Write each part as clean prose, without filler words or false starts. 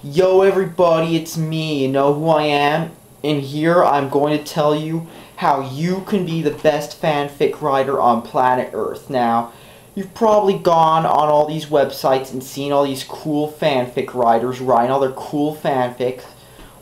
Yo everybody, it's me. You know who I am? And here I'm going to tell you how you can be the best fanfic writer on planet Earth. Now, you've probably gone on all these websites and seen all these cool fanfic writers writing all their cool fanfics.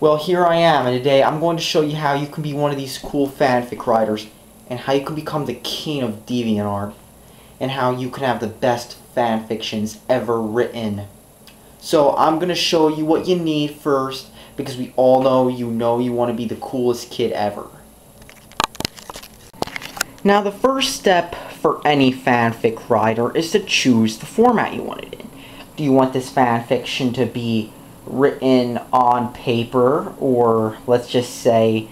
Well, here I am, and today I'm going to show you how you can be one of these cool fanfic writers, and how you can become the king of DeviantArt, and how you can have the best fanfictions ever written. So I'm going to show you what you need first, because we all know you want to be the coolest kid ever. Now the first step for any fanfic writer is to choose the format you want it in. Do you want this fanfiction to be written on paper, or let's just say,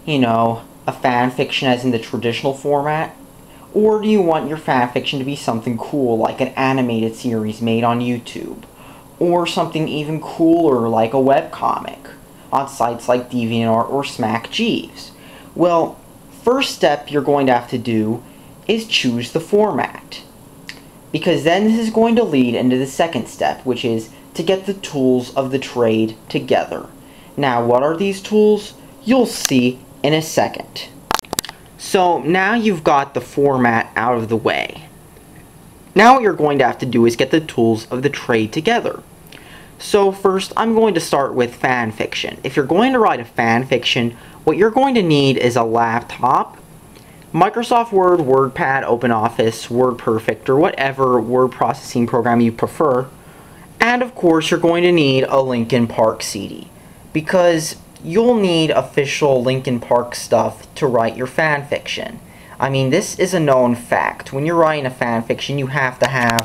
you know, a fanfiction as in the traditional format? Or do you want your fanfiction to be something cool, like an animated series made on YouTube? Or something even cooler like a webcomic on sites like DeviantArt or Smack Jeeves? Well, first step you're going to have to do is choose the format. Because then this is going to lead into the second step, which is to get the tools of the trade together. Now, what are these tools? You'll see in a second. So, now you've got the format out of the way. Now what you're going to have to do is get the tools of the trade together. So first, I'm going to start with fanfiction. If you're going to write a fanfiction, what you're going to need is a laptop, Microsoft Word, WordPad, OpenOffice, WordPerfect, or whatever word processing program you prefer. And of course, you're going to need a Linkin Park CD, because you'll need official Linkin Park stuff to write your fanfiction. I mean, this is a known fact. When you're writing a fanfiction, you have to have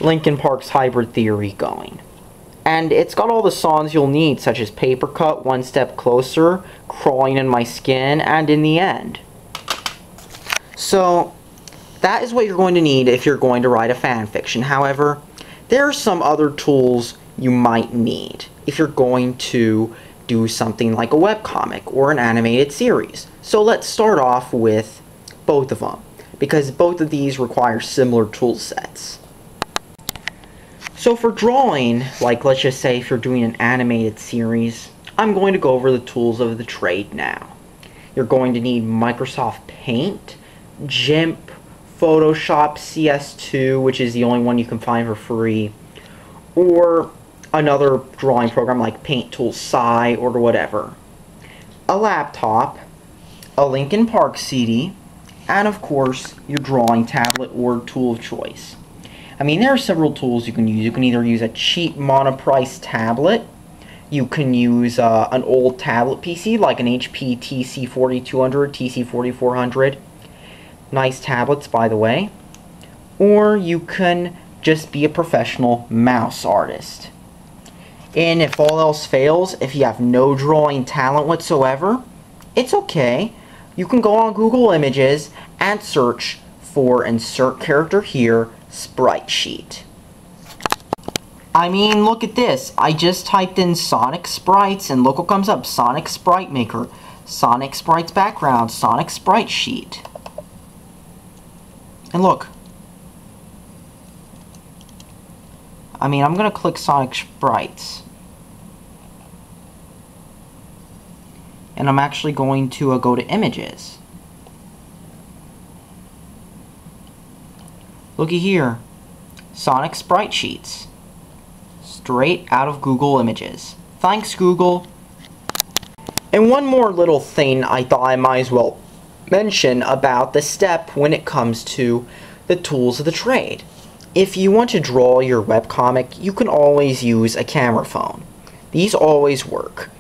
Linkin Park's Hybrid Theory going. And it's got all the songs you'll need, such as Paper Cut, One Step Closer, Crawling in My Skin, and In the End. So, that is what you're going to need if you're going to write a fanfiction. However, there are some other tools you might need if you're going to do something like a webcomic or an animated series. So let's start off with both of them, because both of these require similar tool sets. So for drawing, like let's just say if you're doing an animated series, I'm going to go over the tools of the trade now. You're going to need Microsoft Paint, GIMP, Photoshop CS2, which is the only one you can find for free, or another drawing program like Paint Tool Sci or whatever, a laptop, a Linkin Park CD, and of course your drawing tablet or tool of choice. I mean, there are several tools you can use. You can either use a cheap monoprice tablet, you can use an old tablet PC like an HP TC4200, TC4400, nice tablets by the way, or you can just be a professional mouse artist. And if all else fails, if you have no drawing talent whatsoever, it's okay. You can go on Google Images and search for Insert Character Here, Sprite Sheet. I mean, look at this. I just typed in Sonic Sprites and look what comes up. Sonic Sprite Maker, Sonic Sprites Background, Sonic Sprite Sheet. And look. I mean, I'm going to click Sonic Sprites. And I'm actually going to go to Images. Looky here. Sonic Sprite Sheets. Straight out of Google Images. Thanks, Google. And one more little thing I thought I might as well mention about the step when it comes to the tools of the trade. If you want to draw your webcomic, you can always use a camera phone. These always work,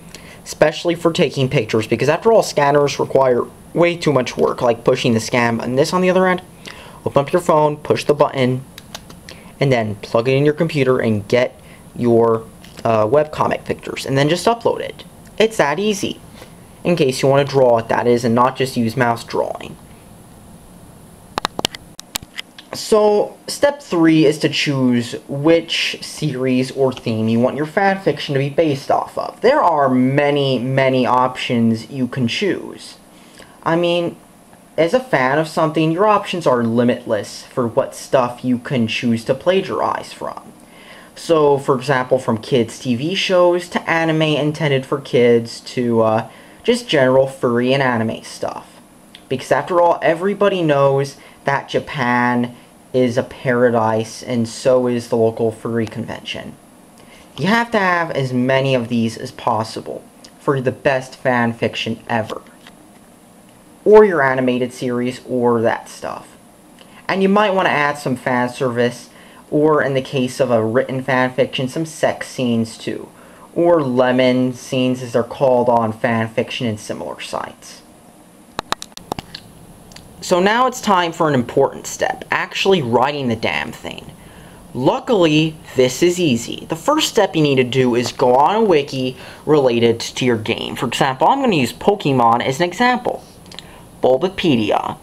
especially for taking pictures, because after all, scanners require way too much work, like pushing the scan button. This, on the other end, open up your phone, push the button, and then plug it in your computer and get your webcomic pictures, and then just upload it. It's that easy, in case you want to draw it, that is, and not just use mouse drawing. So, step 3 is to choose which series or theme you want your fanfiction to be based off of. There are many options you can choose. I mean, as a fan of something, your options are limitless for what stuff you can choose to plagiarize from. So, for example, from kids' TV shows to anime intended for kids to just general furry and anime stuff. Because after all, everybody knows that Japan is a paradise, and so is the local furry convention. You have to have as many of these as possible for the best fan fiction ever. Or your animated series, or that stuff. And you might want to add some fan service, or in the case of a written fan fiction, some sex scenes too. Or lemon scenes as they're called on fanfiction and similar sites. So now it's time for an important step, actually writing the damn thing. Luckily, this is easy. The first step you need to do is go on a wiki related to your game. For example, I'm going to use Pokemon as an example. Bulbapedia.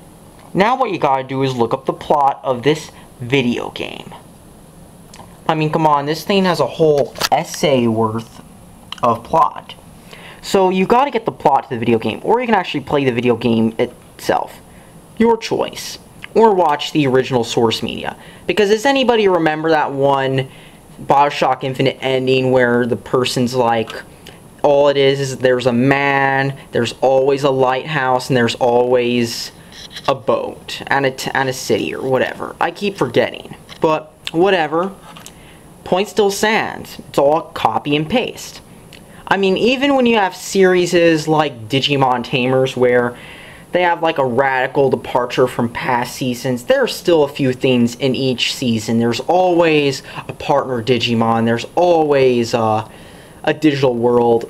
Now what you gotta do is look up the plot of this video game. I mean, come on, this thing has a whole essay worth of plot. So you gotta get the plot to the video game, or you can actually play the video game itself. Your choice. Or watch the original source media. Because does anybody remember that one BioShock Infinite ending where the person's like, all it is there's a man, there's always a lighthouse, and there's always a boat, and a city, or whatever. I keep forgetting. But, whatever. Point still stands. It's all copy and paste. I mean, even when you have series like Digimon Tamers, where they have like a radical departure from past seasons, there are still a few things in each season. There's always a partner Digimon, there's always a digital world,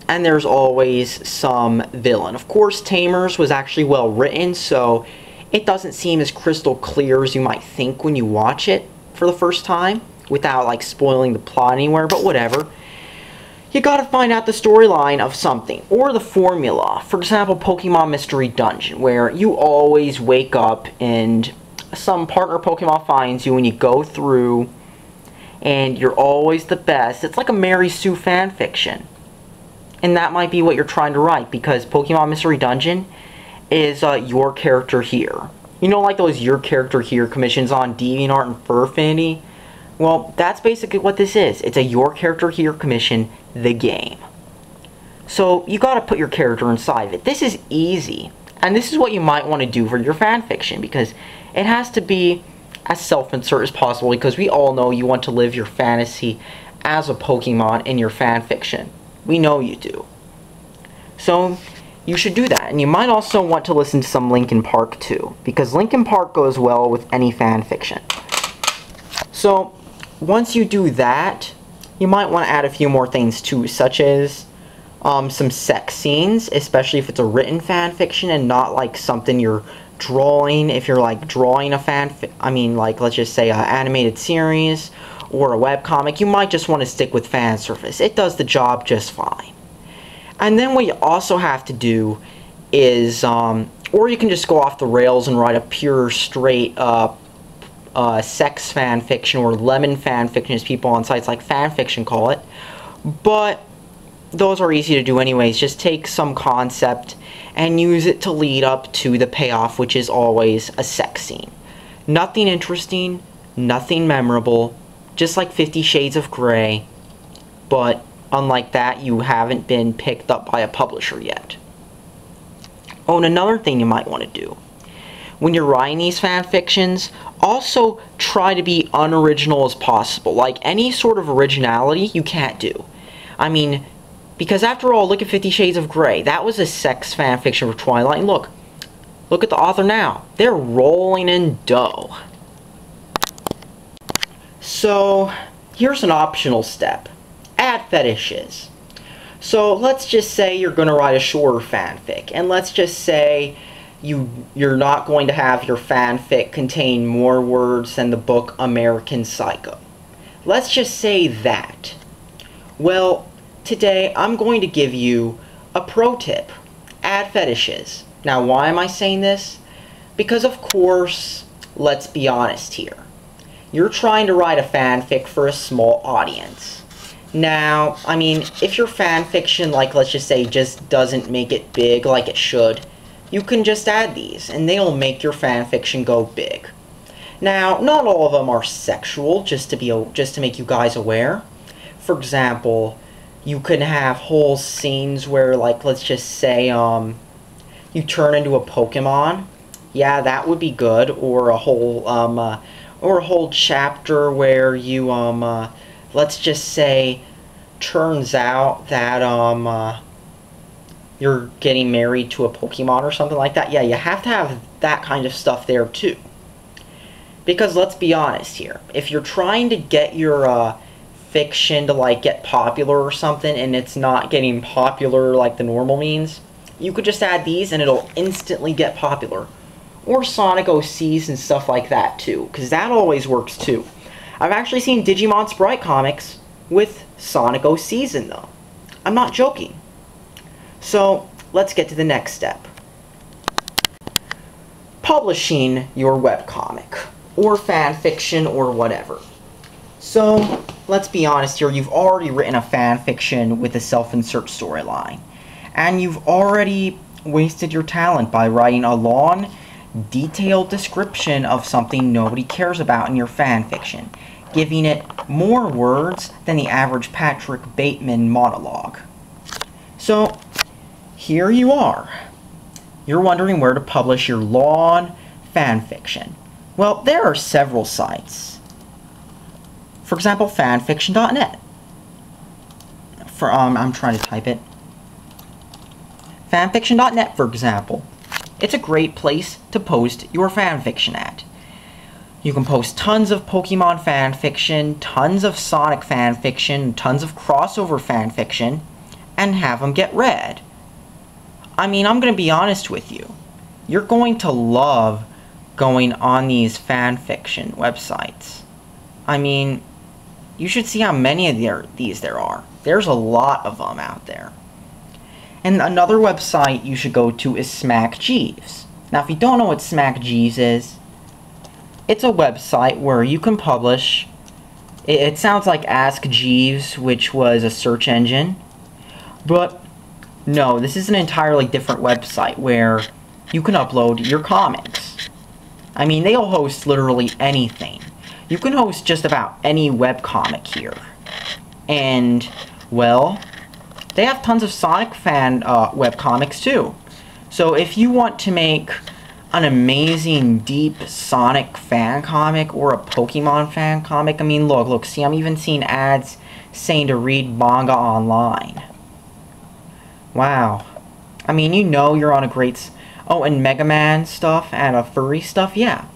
and there's always some villain. Of course, Tamers was actually well written, so it doesn't seem as crystal clear as you might think when you watch it for the first time, without like spoiling the plot anywhere, but whatever. You gotta find out the storyline of something, or the formula. For example, Pokemon Mystery Dungeon, where you always wake up and some partner Pokemon finds you and you go through and you're always the best. It's like a Mary Sue fanfiction. And that might be what you're trying to write, because Pokemon Mystery Dungeon is your character here. You know, like those your character here commissions on DeviantArt and Furfinity? Well, that's basically what this is. It's a your character here commission, the game. So you gotta put your character inside of it. This is easy. And this is what you might want to do for your fanfiction, because it has to be as self-insert as possible, because we all know you want to live your fantasy as a Pokemon in your fanfiction. We know you do. So you should do that. And you might also want to listen to some Linkin Park too, because Linkin Park goes well with any fanfiction. So once you do that, you might want to add a few more things too, such as some sex scenes, especially if it's a written fanfiction and not like something you're drawing. If you're like drawing a like let's just say an animated series or a webcomic, you might just want to stick with fan service. It does the job just fine. And then what you also have to do is, or you can just go off the rails and write a pure straight sex fanfiction, or lemon fanfiction as people on sites like Fanfiction call it. But those are easy to do anyways. Just take some concept and use it to lead up to the payoff, which is always a sex scene. Nothing interesting, nothing memorable, just like 50 Shades of Grey, but unlike that, you haven't been picked up by a publisher yet. Oh, and another thing you might want to do, when you're writing these fanfictions, also try to be unoriginal as possible. Like, any sort of originality you can't do. I mean, because after all, look at 50 Shades of Grey. That was a sex fanfiction for Twilight, and look at the author now. They're rolling in dough. So, here's an optional step. Add fetishes. So, let's just say you're going to write a shorter fanfic, and let's just say you're not going to have your fanfic contain more words than the book American Psycho. Let's just say that. Well, today I'm going to give you a pro tip. Add fetishes. Now, why am I saying this? Because, of course, let's be honest here. You're trying to write a fanfic for a small audience. Now, I mean, if your fanfiction, like, let's just say, just doesn't make it big like it should, you can just add these, and they'll make your fanfiction go big. Now, not all of them are sexual, just to make you guys aware. For example, you can have whole scenes where, like, let's just say, you turn into a Pokemon. Yeah, that would be good. Or a whole chapter where you, let's just say, turns out that, you're getting married to a Pokemon or something like that. Yeah, you have to have that kind of stuff there, too. Because let's be honest here, if you're trying to get your fiction to like get popular or something and it's not getting popular like the normal means, you could just add these and it'll instantly get popular. Or Sonic OCs and stuff like that too, because that always works too. I've actually seen Digimon Sprite comics with Sonic OCs in them. I'm not joking. So, let's get to the next step. Publishing your webcomic. Or fanfiction, or whatever. So, let's be honest here, you've already written a fanfiction with a self-insert storyline. And you've already wasted your talent by writing a long, detailed description of something nobody cares about in your fanfiction, giving it more words than the average Patrick Bateman monologue. So, here you are. You're wondering where to publish your long fanfiction. Well, there are several sites. For example, fanfiction.net. I'm trying to type it. Fanfiction.net, for example. It's a great place to post your fanfiction at. You can post tons of Pokemon fanfiction, tons of Sonic fanfiction, tons of crossover fanfiction, and have them get read. I mean, I'm going to be honest with you. You're going to love going on these fanfiction websites. I mean, you should see how many of these there are. There's a lot of them out there. And another website you should go to is Smack Jeeves. Now, if you don't know what Smack Jeeves is, it's a website where you can publish. It sounds like Ask Jeeves, which was a search engine. But no, this is an entirely different website where you can upload your comics. I mean, they'll host literally anything. You can host just about any webcomic here. And, well, they have tons of Sonic fan webcomics too. So if you want to make an amazing, deep Sonic fan comic or a Pokemon fan comic, I mean, look, see, I'm even seeing ads saying to read manga online. Wow. I mean, you know you're on a great... Oh, and Mega Man stuff and furry stuff, yeah.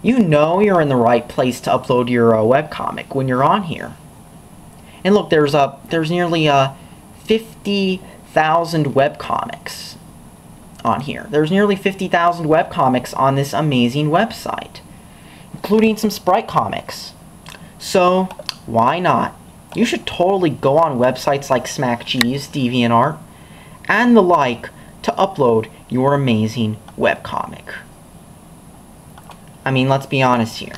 You know you're in the right place to upload your webcomic when you're on here. And look, there's nearly 50,000 webcomics on here. There's nearly 50,000 webcomics on this amazing website, including some Sprite comics. So, why not? You should totally go on websites like Smack Jeeves, DeviantArt, and the like to upload your amazing webcomic. I mean, let's be honest here.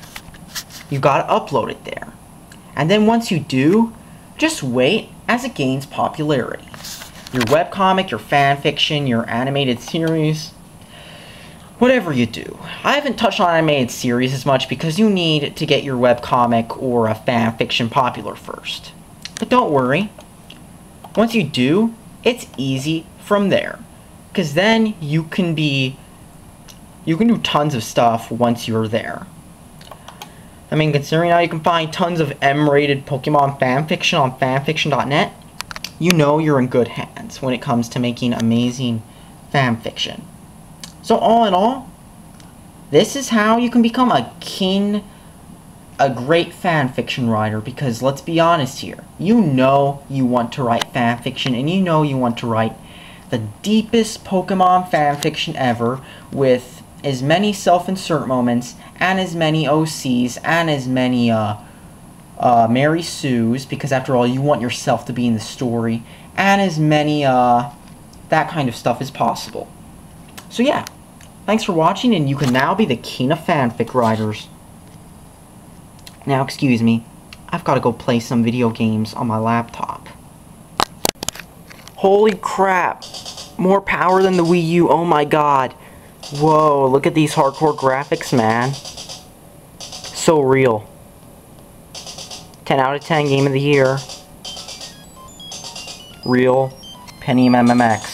You gotta upload it there. And then once you do, just wait as it gains popularity. Your webcomic, your fanfiction, your animated series, whatever you do. I haven't touched on animated series as much because you need to get your webcomic or a fanfiction popular first. But don't worry. Once you do, it's easy from there. Because then you can do tons of stuff once you're there. I mean, considering now you can find tons of M-rated Pokemon fanfiction on fanfiction.net, you know you're in good hands when it comes to making amazing fanfiction. So all in all, this is how you can become a great fanfiction writer, because let's be honest here, you know you want to write fanfiction, and you know you want to write the deepest Pokemon fanfiction ever, with as many self-insert moments, and as many OCs, and as many Mary Sues, because after all, you want yourself to be in the story, and as many that kind of stuff as possible. So yeah, thanks for watching, and you can now be the king of fanfic writers. Now, excuse me, I've got to go play some video games on my laptop. Holy crap! More power than the Wii U, oh my god. Whoa, look at these hardcore graphics, man. So real. 10 out of 10 game of the year. Real Penny MMX.